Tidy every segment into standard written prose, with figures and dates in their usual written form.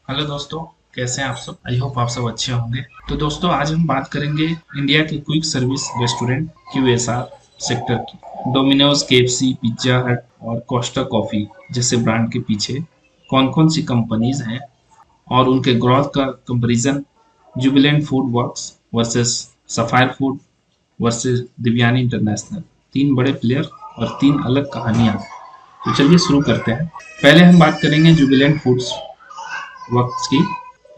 Hello दोस्तों, कैसे हैं आप सब? आई होप आप सब अच्छे होंगे। तो दोस्तों, आज हम बात करेंगे इंडिया के quick service restaurant QSR sector की। डोमिनोज, केएफसी, पिज्जा हट और कोस्टा कॉफी जैसे ब्रांड के पीछे कौन कौन सी कंपनीज हैं और उनके ग्रोथ का comparison Jubilant food works versus sapphire food versus Divyani international. तीन बड़े प्लेयर और तीन अलग कहानियां। तो चलिए शुरू करते हैं। पहले हम बात करेंगे जुबिलेंट फूड्स वक्त की।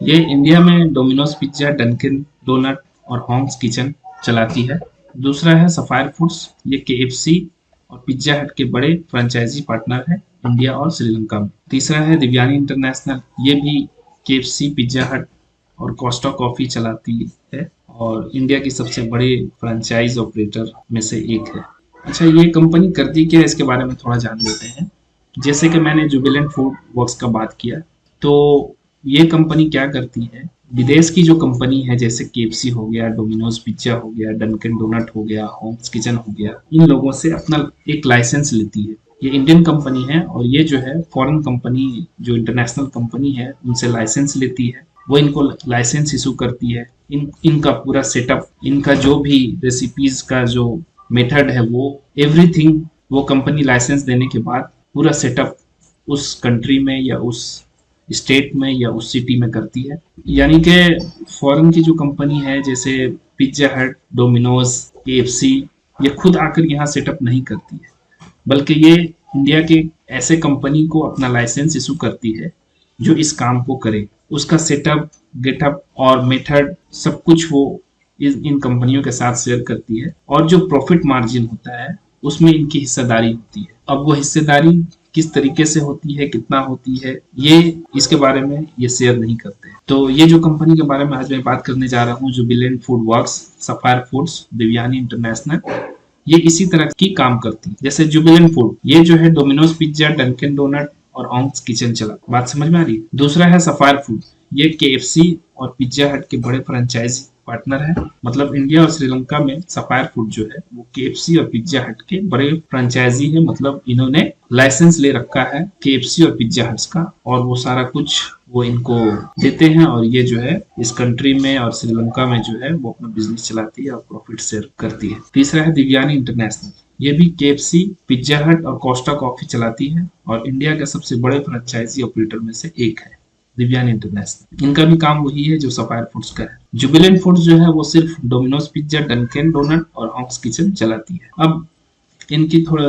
ये इंडिया में डोमिनोज पिज्जा, डंकिन डोनट और हॉम्स किचन चलाती है। दूसरा है सफायर फूड्स। ये केएफसी और पिज्जा हट के बड़े फ्रेंचाइजी पार्टनर है इंडिया और श्रीलंका में। तीसरा है दिव्यानी इंटरनेशनल। ये भी केएफसी, पिज्जा हट और कोस्टा कॉफी चलाती है और इंडिया की सबसे बड़े फ्रेंचाइज ऑपरेटर में से एक है। अच्छा, ये कंपनी करती क्या है इसके बारे में थोड़ा जान लेते हैं। जैसे कि मैंने जुबिलेंट फूड वर्क्स का बात किया, तो ये कंपनी क्या करती है, विदेश की जो कंपनी है जैसे केएफसी हो गया, डोमिनोज पिज्जा हो गया, डंकिन डोनट हो गया, होम्स किचन हो गया, इन लोगों से अपना एक लाइसेंस लेती है। ये इंडियन कंपनी है और ये जो है फॉरेन कंपनी, जो इंटरनेशनल कंपनी है, उनसे लाइसेंस लेती है। वो इनको लाइसेंस इशू करती है। इनका पूरा सेटअप, इनका जो भी रेसिपीज का जो मेथड है, वो एवरीथिंग वो कंपनी लाइसेंस देने के बाद पूरा सेटअप उस कंट्री में या उस स्टेट में या उस सिटी में करती है। यानी कि फॉरेन की जो कंपनी है जैसे पिज्जा हट, डोमिनोज, केएफसी, ये खुद आकर यहाँ सेटअप नहीं करती है, बल्कि ये इंडिया के ऐसे कंपनी को अपना लाइसेंस इशू करती है जो इस काम को करे। उसका सेटअप, गेटअप और मेथड सब कुछ वो इन कंपनियों के साथ शेयर करती है और जो प्रॉफिट मार्जिन होता है उसमें इनकी हिस्सेदारी होती है। अब वो हिस्सेदारी किस तरीके से होती है, कितना होती है, ये इसके बारे में ये शेयर नहीं करते। तो ये जो कंपनी के बारे में आज मैं बात करने जा रहा हूँ, जो Jubilant food works, sapphire foods, Divyani international, ये इसी तरह की काम करती है। जैसे जुबिलेंट फूड, ये जो है डोमिनोज पिज्जा, डंकिन डोनट और हॉम्स किचन चला। बात समझ में आ रही है? दूसरा है सफायर फूड। ये केएफसी और पिज्जा हट के बड़े फ्रेंचाइजी पार्टनर है। मतलब इंडिया और श्रीलंका में सफायर फूड जो है वो केएफसी और पिज्जा हट के बड़े फ्रेंचाइजी है। मतलब इन्होंने लाइसेंस ले रखा है केएफसी और पिज्जा हट्स का और वो सारा कुछ वो इनको देते हैं और ये जो है इस कंट्री में और श्रीलंका में जो है वो अपना बिजनेस चलाती है और प्रॉफिट शेयर करती है। तीसरा है दिव्यानी इंटरनेशनल। ये भी केएफसी, पिज्जा हट और कोस्टा कॉफी चलाती है और इंडिया के सबसे बड़े फ्रेंचाइजी ऑपरेटर में से एक है दिव्यानी इंटरनेशनल। इनका भी काम वही है जो सफायर फूड्स का है। जुबिलेंट फूड्स जो है वो सिर्फ डोमिनोज पिज्जा, डंकिन डोनट और हॉम्स किचन चलाती है। अब इनकी थोड़ा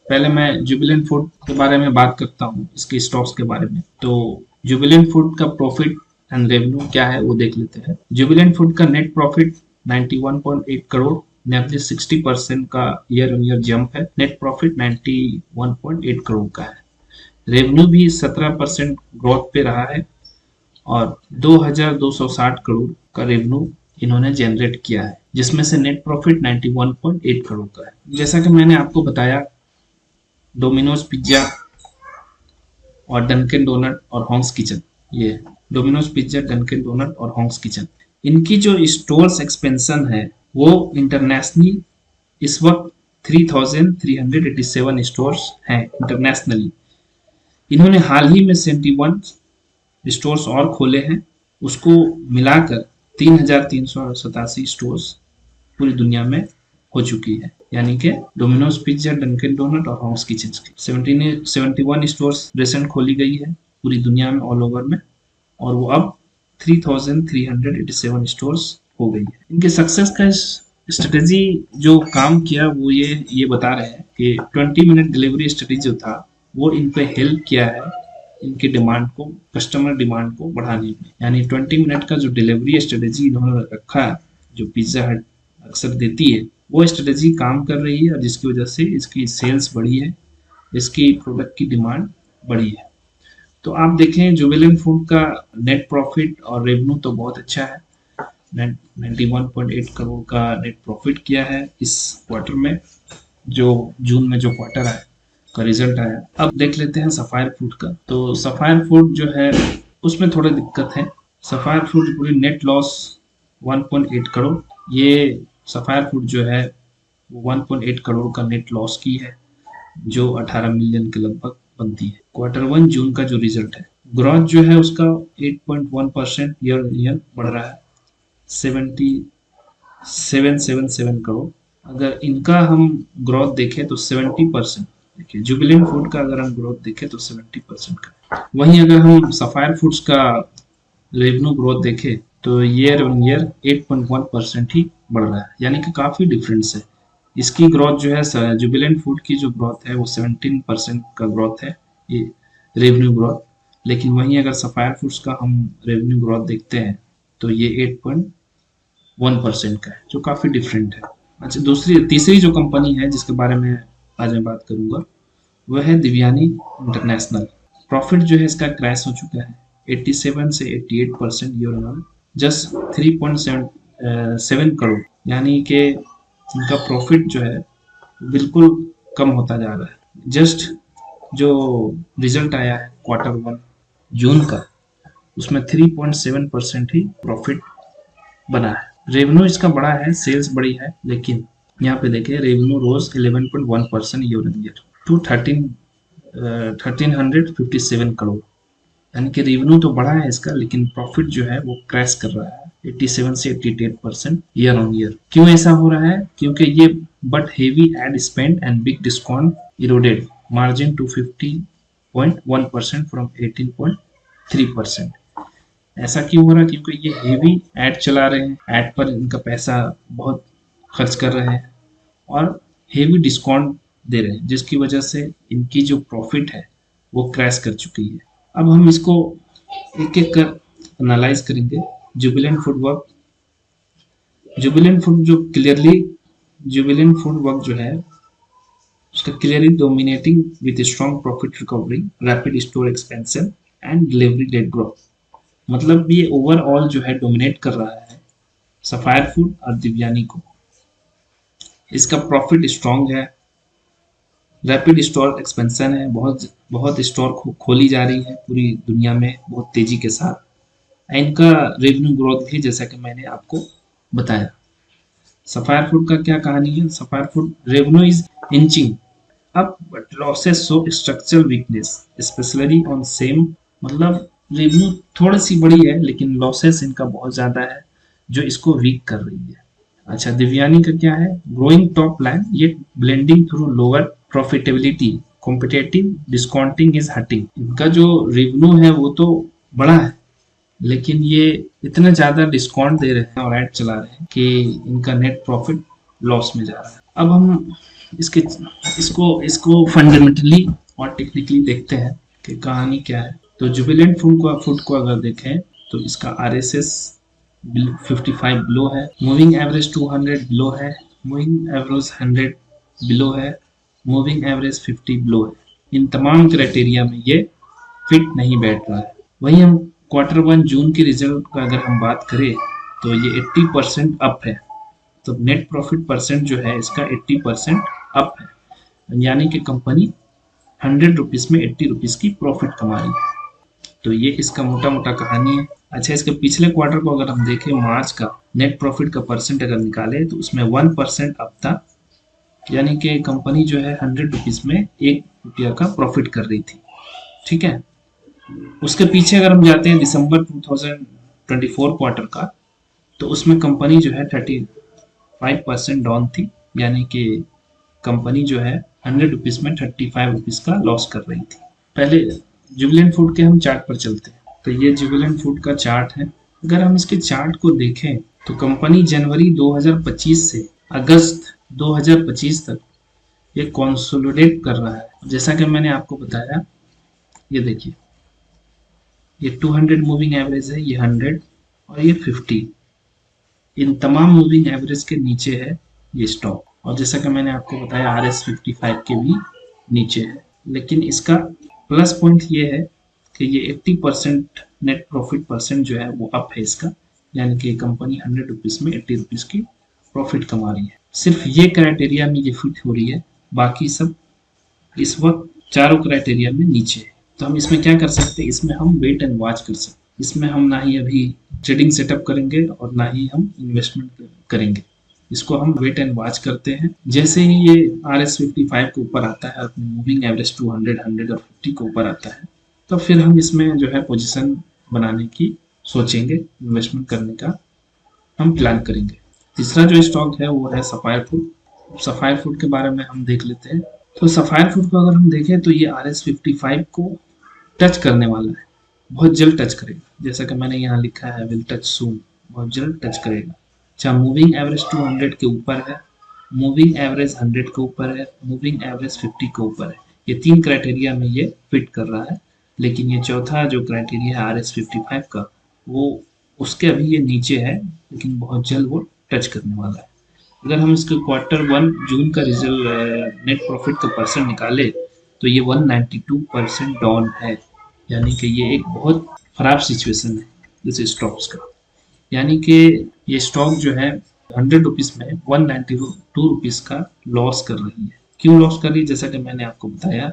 पहले मैं जुबिलेंट फूड के बारे में बात करता हूँ, इसके स्टॉक्स के बारे में। तो जुबिलेंट फूड का प्रॉफिट एंड रेवेन्यू क्या है वो देख लेते हैं। जुबिलेंट फूड का नेट प्रॉफिट 91.8 करोड़, नियरली 60% का ईयर ऑन ईयर जंप है। नेट प्रॉफिट 91.8 करोड़ का है। रेवेन्यू भी 17% ग्रोथ पे रहा है और 2260 करोड़ का रेवेन्यू इन्होंने जनरेट किया है, जिसमें से नेट प्रॉफिट 91.8 करोड़ का है। जैसा कि मैंने आपको बताया, डोमिनोज पिज्जा और डंकिन डोनट और हॉम्स किचन, ये डोमिनोज पिज्जा, डंकिन डोनट और हॉम्स किचन, इनकी जो स्टोर्स एक्सपेंशन है वो इंटरनेशनली इस वक्त 3387 स्टोर्स हैं इंटरनेशनली। इन्होंने हाल ही में 71 स्टोर्स और खोले हैं। उसको मिलाकर 3387 स्टोर्स पूरी दुनिया में हो चुकी है। यानी कि डोमिनोज पिज्जा, डंकिन डोनट और हॉम्स किचन की 71 स्टोर्स रिसेंट खोली गई है पूरी दुनिया में, ऑल ओवर में, और वो अब 3387 स्टोर्स हो गई है। इनके सक्सेस का स्ट्रेटेजी जो काम किया वो ये बता रहे हैं कि 20 मिनट डिलीवरी स्ट्रेटेजी जो था वो इन पे हेल्प किया है इनके डिमांड को, कस्टमर डिमांड को बढ़ाने में। यानी 20 मिनट का जो डिलीवरी स्ट्रेटेजी इन्होंने रखा है, जो पिज्जा हट अक्सर देती है, वो स्ट्रेटेजी काम कर रही है और जिसकी वजह से इसकी सेल्स बढ़ी है, इसकी प्रोडक्ट की डिमांड बढ़ी है। तो आप देखें जुबिलेंट फूड का नेट प्रॉफिट और रेवेन्यू तो बहुत अच्छा है। 91.8 करोड़ का नेट प्रॉफिट किया है इस क्वार्टर में, जो जून में जो क्वार्टर आया का रिजल्ट आया। अब देख लेते हैं सफायर फूड का। तो सफायर फूड जो है उसमें थोड़ी दिक्कत है। सफायर फूड पूरी नेट लॉस 1.8 करोड़। ये सफायर फूड जो है वो 1.8 करोड़ का नेट लॉस की है, जो 18 मिलियन के लगभग बनती है। क्वार्टर 1 जून का जो रिजल्ट है ग्रोथ जो है उसका 8.1% ईयर ईयर बढ़ रहा है, 7777 करोड़। अगर इनका हम ग्रोथ देखें तो 70%। देखिए जुबिलेंट फूड का अगर हम ग्रोथ देखें तो 70% का। वहीं अगर हम सफायर फूड्स का रेवेन्यू ग्रोथ देखें तो ईयर ऑन ईयर 8.1% ही बढ़ रहा है, यानी कि काफी डिफरेंस है। इसकी ग्रोथ जो है, जुबिलेंट फूड की जो ग्रोथ है वो 17% का ग्रोथ है, ये रेवेन्यू ग्रोथ। लेकिन वहीं अगर सफायर फूड्स का हम रेवेन्यू ग्रोथ देखते हैं तो ये 8.1% का है, जो काफी डिफरेंट है। अच्छा, तीसरी जो कंपनी है जिसके बारे में आज मैं बात करूंगा वह है दिव्यानी इंटरनेशनल। प्रॉफिट जो है इसका क्रैश हो चुका है 87 से 88% ईयर ऑन, जस्ट 3.7 करोड़, यानी कि इनका प्रॉफिट जो है बिल्कुल कम होता जा रहा है। जस्ट जो रिजल्ट आया है Q1 जून का, उसमें 3.7% ही प्रॉफिट बना है। रेवेन्यू इसका बड़ा है, सेल्स बड़ी है, लेकिन यहाँ पे देखें revenue rose 11.1% year on year to 1357 crore, यानी कि रेवेन्यू तो बढ़ा है इसका, लेकिन प्रॉफिट जो है वो क्रैश कर रहा है 87 से 88% ईयर ऑन ईयर। क्यों ऐसा हो रहा है? क्योंकि ये but heavy ad spend and big discount eroded margin to 50.1% from 18.3%। ऐसा क्यों हो रहा है? क्योंकि ये हेवी एड चला रहे हैं, एड पर इनका पैसा बहुत खर्च कर रहे हैं और हेवी डिस्काउंट दे रहे हैं, जिसकी वजह से इनकी जो प्रॉफिट है वो क्रैश कर चुकी है। अब हम इसको एक एक कर एनालाइज करेंगे। Jubilant food work, Jubilant food जो क्लियरली जुबिलेंट फूड वर्क जो है उसका clearly dominating with strong profit recovery, rapid store expansion and delivery late growth. मतलब ये ओवरऑल जो है डोमिनेट कर रहा है सफायर फूड और दिव्यानी को। इसका प्रॉफिट स्ट्रॉन्ग है, रैपिड स्टोर एक्सपेंशन है, बहुत बहुत स्टोर खोली जा रही है पूरी दुनिया में बहुत तेजी के साथ। इनका रेवेन्यू ग्रोथ भी जैसा कि मैंने आपको बताया। सफायर फूड का क्या कहानी है? Sapphire food revenue is inching up but losses show structural weakness specially on same. मतलब रेवेन्यू थोड़ी सी बड़ी है लेकिन लॉसेस इनका बहुत ज्यादा है, जो इसको वीक कर रही है। अच्छा, दिव्यानी का क्या है? ग्रोइंग टॉप लाइन ये blending through lower profitability, competitive discounting is hurting. इनका जो रेवेन्यू है वो तो बड़ा है, लेकिन ये इतना ज्यादा डिस्काउंट दे रहे हैं और ऐड चला रहे हैं कि इनका नेट प्रॉफिट लॉस में जा रहा है। अब हम इसके इसको इसको फंडामेंटली और टेक्निकली देखते हैं कि कहानी क्या है। तो जुबिलेंट फूड को अगर देखें तो इसका RSS 55 बिलो है, मूविंग एवरेज 200 बिलो है, मूविंग एवरेज 100 बिलो है, मूविंग एवरेज 50 बिलो है। इन तमाम क्राइटेरिया में ये फिट नहीं बैठ रहा है। वहीं हम Q1 जून के रिजल्ट का अगर हम बात करें तो ये 80% अप है। तो नेट प्रॉफिट परसेंट जो है इसका 80% अप है, यानी कि कंपनी 100 रुपीज में 80 रुपीज की प्रॉफिट कमा रही है। तो ये इसका मोटा मोटा कहानी है। अच्छा, इसके पिछले क्वार्टर को अगर हम देखें, मार्च का नेट प्रॉफिट का परसेंट अगर निकाले तो उसमें 1% अप था, यानी कि कंपनी जो है 100 रुपीज में 1 रुपया का प्रॉफिट कर रही थी। ठीक है, उसके पीछे अगर हम जाते हैं दिसंबर 2024 क्वार्टर का, तो उसमें कंपनी जो है 35% डाउन थी, यानी कि कंपनी जो है 100 रुपीज में 35 रुपीज का लॉस कर रही थी। पहले जुबिलेंट फूड के हम चार्ट पर चलते हैं। तो ये जुबिलेंट फूड का चार्ट है। अगर हम इसके चार्ट को देखें तो कंपनी जनवरी 2025 से अगस्त 2025 तक ये कंसोलिडेट कर रहा है। जैसा कि मैंने आपको बताया, ये देखिए, ये 200 मूविंग एवरेज है, ये 100 और ये 50। इन तमाम मूविंग एवरेज के नीचे है ये स्टॉक, और जैसा कि मैंने आपको बताया RS 55 के भी नीचे है। लेकिन इसका प्लस पॉइंट ये है कि ये 80% नेट प्रॉफिट परसेंट जो है वो अप है इसका, यानी कि कंपनी 100 रुपीज में 80 रुपीज की प्रॉफिट कमा रही है। सिर्फ ये क्राइटेरिया में ये फिट हो रही है, बाकी सब इस वक्त चारों क्राइटेरिया में नीचे है। तो हम इसमें क्या कर सकते हैं? इसमें हम वेट एंड वॉच कर सकते हैं। इसमें हम ना ही अभी ट्रेडिंग सेटअप करेंगे और ना ही हम इन्वेस्टमेंट करेंगे। इसको हम वेट एंड वॉच करते हैं। जैसे ही ये RS 55 के ऊपर आता है, अपनी मूविंग एवरेज 200, 100 और 50 के ऊपर आता है, तो फिर हम इसमें जो है पोजीशन बनाने की सोचेंगे, इन्वेस्टमेंट करने का हम प्लान करेंगे। तीसरा जो स्टॉक है वो है सफायर फूड। सफायर फूड के बारे में हम देख लेते हैं। तो सफायर फूड को अगर हम देखें तो ये RS 55 को टच करने वाला है, बहुत जल्द टच करेगा। जैसा कि मैंने यहाँ लिखा है विल टच सून, बहुत जल्द टच करेगा। अच्छा, मूविंग एवरेज 200 के ऊपर है, मूविंग एवरेज 100 के ऊपर है, मूविंग एवरेज 50 के ऊपर है। ये तीन क्राइटेरिया में ये फिट कर रहा है। लेकिन ये चौथा जो क्राइटेरिया है RS 55 का, वो उसके अभी ये नीचे है, लेकिन बहुत जल्द वो टच करने वाला है। अगर हम इसके Q1 जून का रिजल्ट नेट प्रॉफिट का परसेंट निकाले तो ये 192% डाउन है। यानी कि ये एक बहुत खराब सिचुएशन है इस स्टॉक्स का। यानी कि ये स्टॉक जो है 100 रुपीज में 192 रुपीज का लॉस कर रही है। क्यों लॉस कर रही है? जैसा कि मैंने आपको बताया,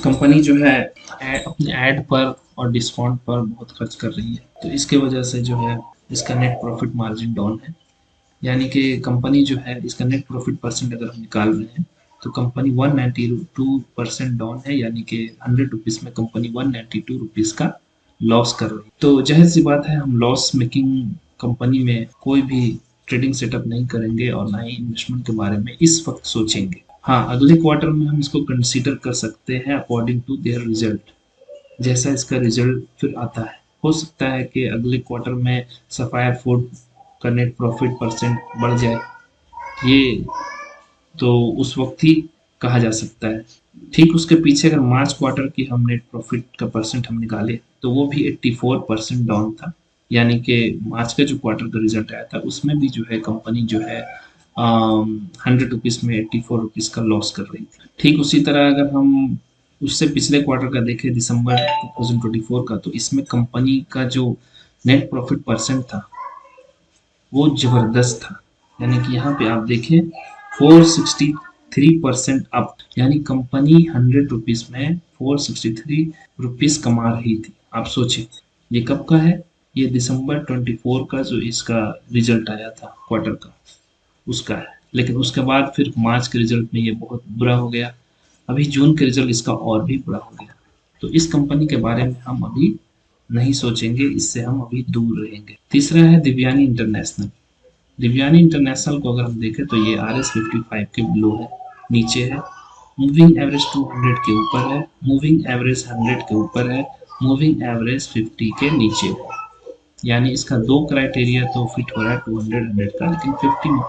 कंपनी जो है अपने एड पर और डिस्काउंट पर बहुत खर्च कर रही है, तो इसके वजह से जो है इसका नेट प्रॉफिट मार्जिन डाउन है। यानी कि कंपनी जो है इसका नेट प्रॉफिट परसेंट अगर हम निकाल रहे हैं तो कंपनी 192% डाउन है। यानी कि 100 रुपीज में कंपनी 192 रुपीज का लॉस कर रही है। तो जाहिर सी बात है, हम लॉस मेकिंग कंपनी में कोई भी ट्रेडिंग सेटअप नहीं करेंगे और ना ही इन्वेस्टमेंट के बारे में इस वक्त सोचेंगे। हाँ, अगले क्वार्टर में हम इसको कंसीडर कर सकते हैं अकॉर्डिंग टू देयर रिजल्ट। जैसा इसका रिजल्ट फिर आता है, हो सकता है कि अगले क्वार्टर में सफायर फूड का नेट प्रॉफिट परसेंट बढ़ जाए। ये तो उस वक्त ही कहा जा सकता है। ठीक उसके पीछे अगर मार्च क्वार्टर की हम नेट प्रॉफिट का परसेंट हम निकाले तो वो भी 84% डाउन था। यानी कि मार्च का जो क्वार्टर का रिजल्ट आया था उसमें भी जो है कंपनी जो है 100 रुपीज में 84 रुपीज का लॉस कर रही थी। ठीक उसी तरह अगर हम उससे पिछले क्वार्टर का देखें, दिसंबर 2024 का, तो इसमें कंपनी का जो नेट प्रॉफिट परसेंट था वो जबरदस्त था। यानी कि यहाँ पे आप देखें 463% अप। यानी कंपनी 100 रुपीज में 463 रुपीज कमा रही थी। आप सोचें ये कब का है? ये दिसंबर 24 का जो इसका रिजल्ट आया था क्वार्टर का, उसका है। लेकिन उसके बाद फिर मार्च के रिजल्ट में ये बहुत बुरा हो गया। अभी जून के रिजल्ट इसका और भी बुरा हो गया। तो इस कंपनी के बारे में हम अभी नहीं सोचेंगे, इससे हम अभी दूर रहेंगे। तीसरा है दिव्यानी इंटरनेशनल। दिव्यानी इंटरनेशनल को अगर हम देखें तो ये RS 55 के बिलो है, नीचे है। मूविंग एवरेज 200 के ऊपर है, मूविंग एवरेज 100 के ऊपर है, मूविंग एवरेज 50 के नीचे है। यानी इसका दो क्राइटेरिया तो फिट हो रहा है 200 100 का, लेकिन 50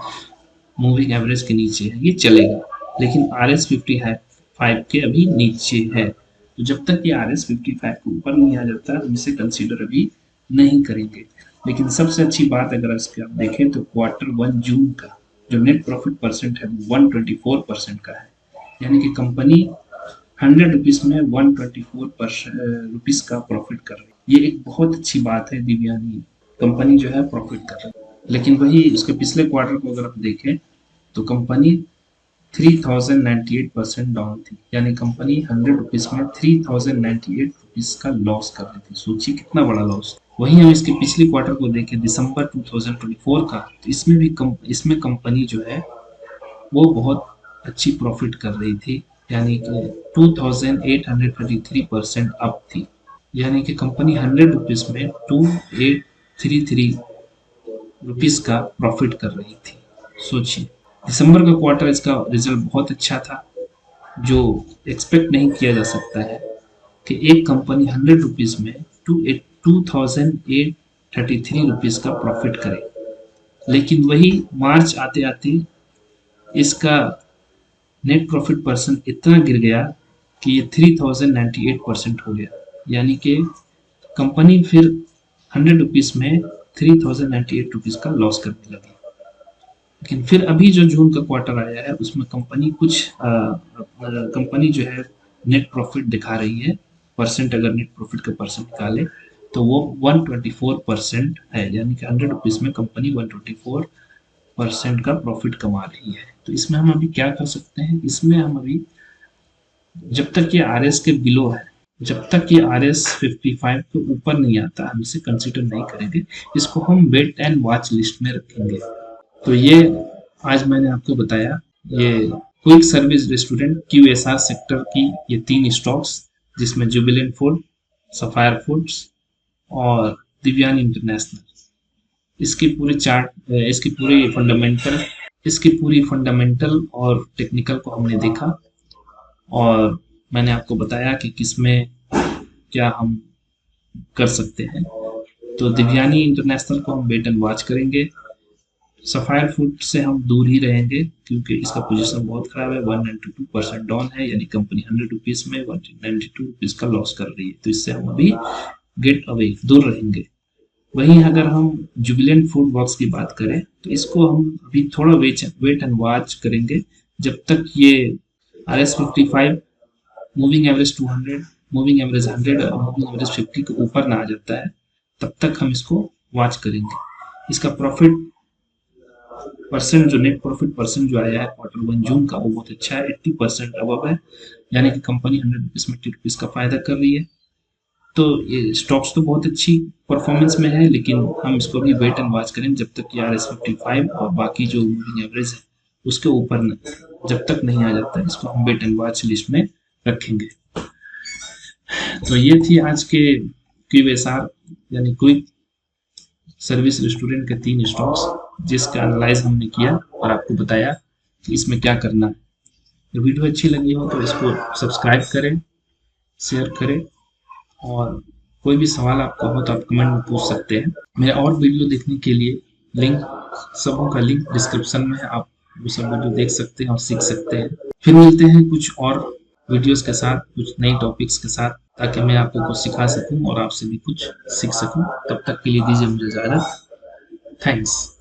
मूविंग एवरेज के नीचे है, ये चलेगा। लेकिन RS 55 के अभी नीचे है। तो जब तक ये RS 55 के ऊपर नहीं आ जाता हम इसे कंसीडर अभी नहीं करेंगे। लेकिन सबसे अच्छी बात अगर इसके आप देखें तो Q1 जून का जो नेट प्रॉफिट परसेंट है वो 124% का है। यानी कि कंपनी 100 रुपीज में 124 रुपीज का प्रॉफिट कर रही है। ये एक बहुत अच्छी बात है, दिव्यानी कंपनी जो है प्रॉफिट कर रही है। लेकिन वही उसके पिछले क्वार्टर को अगर हम देखें तो कंपनी 3098% डाउन थी। यानी कंपनी 100 रुपीज में 3098 रुपीज का लॉस कर रही थी। सोचिए कितना बड़ा लॉस। वहीं हम इसके पिछले क्वार्टर को देखें दिसंबर 2024 का, तो इसमें कंपनी जो है वो बहुत अच्छी प्रॉफिट कर रही थी। यानी कि 2833% अप थी। यानी कि कंपनी 100 रुपीज में 2833 रुपीज का प्रॉफिट कर रही थी। सोचिए, दिसंबर का क्वार्टर इसका रिजल्ट बहुत अच्छा था। जो एक्सपेक्ट नहीं किया जा सकता है कि एक कंपनी 100 रुपीज में 2833 रुपीज का प्रॉफिट करे। लेकिन वही मार्च आते आते इसका नेट प्रॉफिट परसेंट इतना गिर गया कि ये 3098% हो गया। यानी कि कंपनी फिर 100 रुपीज में 3098 रुपीज का लॉस करने लगी। लेकिन फिर अभी जो जून का क्वार्टर आया है उसमें कंपनी जो है नेट प्रॉफिट दिखा रही है। परसेंट अगर नेट प्रॉफिट का परसेंट निकाले तो वो 124% है। यानी कि 100 रुपीज में कंपनी 124% का प्रॉफिट कमा रही है। तो इसमें हम अभी क्या कर सकते हैं? इसमें हम अभी जब तक ये RS के बिलो है, जब तक ये RS 55 के ऊपर नहीं आता हम इसे कंसिडर नहीं करेंगे। इसको हम वेट एंड वॉच लिस्ट में रखेंगे। तो ये आज मैंने आपको बताया, ये quick service restaurant QSR sector की ये तीन स्टॉक्स, जिसमें जुबिलेंट फूड, सफायर फूड्स और दिव्यानी इंटरनेशनल। इसकी पूरी चार्ट इसकी पूरी फंडामेंटल और टेक्निकल को हमने देखा, और मैंने आपको बताया कि किसमें क्या हम कर सकते हैं। तो दिव्यानी इंटरनेशनल को हम वेट एंड वॉच करेंगे। सफायर फूड से हम दूर ही रहेंगे क्योंकि इसका पोजीशन बहुत खराब है, 192% डाउन है, यानी कंपनी 100 रुपीज में 192 रुपीज का लॉस कर रही है। तो इससे हम अभी गेट अवे, दूर रहेंगे। वहीं अगर हम जुबिलेंट फूड वर्क्स की बात करें तो इसको हम अभी थोड़ा वेट एंड वॉच करेंगे जब तक ये RS55 moving average 200, moving average 100 और मूविंग एवरेज 50 के ऊपर ना आ जाता है, तब तक हम इसको वॉच करेंगे। इसका प्रॉफिट परसेंट, जो नेट प्रॉफिट परसेंट जो आया है Q1 जून का, वो बहुत अच्छा है, 80% अबव है, यानी कि कंपनी 100 रुपीज में 80 रुपीज का फायदा कर रही है। तो ये स्टॉक्स तो बहुत अच्छी परफॉर्मेंस में है, लेकिन हम इसको भी वेट एंड वॉच करें जब तक RS55 और बाकी जो मूविंग एवरेज है उसके ऊपर जब तक नहीं आ जाता है, इसको हम वेट एंड वॉच लिस्ट में रखेंगे। तो ये थी आज के QSR यानी क्विक सर्विस रेस्टोरेंट के 3 स्टॉक्स, जिसका एनालाइज हमने किया और आपको बताया कि इसमें क्या करना है। तो वीडियो अच्छी लगी हो तो इसको सब्सक्राइब करें, शेयर करें, और कोई भी सवाल आपका हो तो आप कमेंट में पूछ सकते हैं। मेरे और वीडियो देखने के लिए सबों का लिंक डिस्क्रिप्शन में है, आप वो सब वीडियो देख सकते हैं और सीख सकते हैं। फिर मिलते हैं कुछ और वीडियोस के साथ, कुछ नई टॉपिक्स के साथ, ताकि मैं आपको कुछ सिखा सकूं और आपसे भी कुछ सीख सकूं। तब तक के लिए दीजिए मुझे इजाजत। थैंक्स।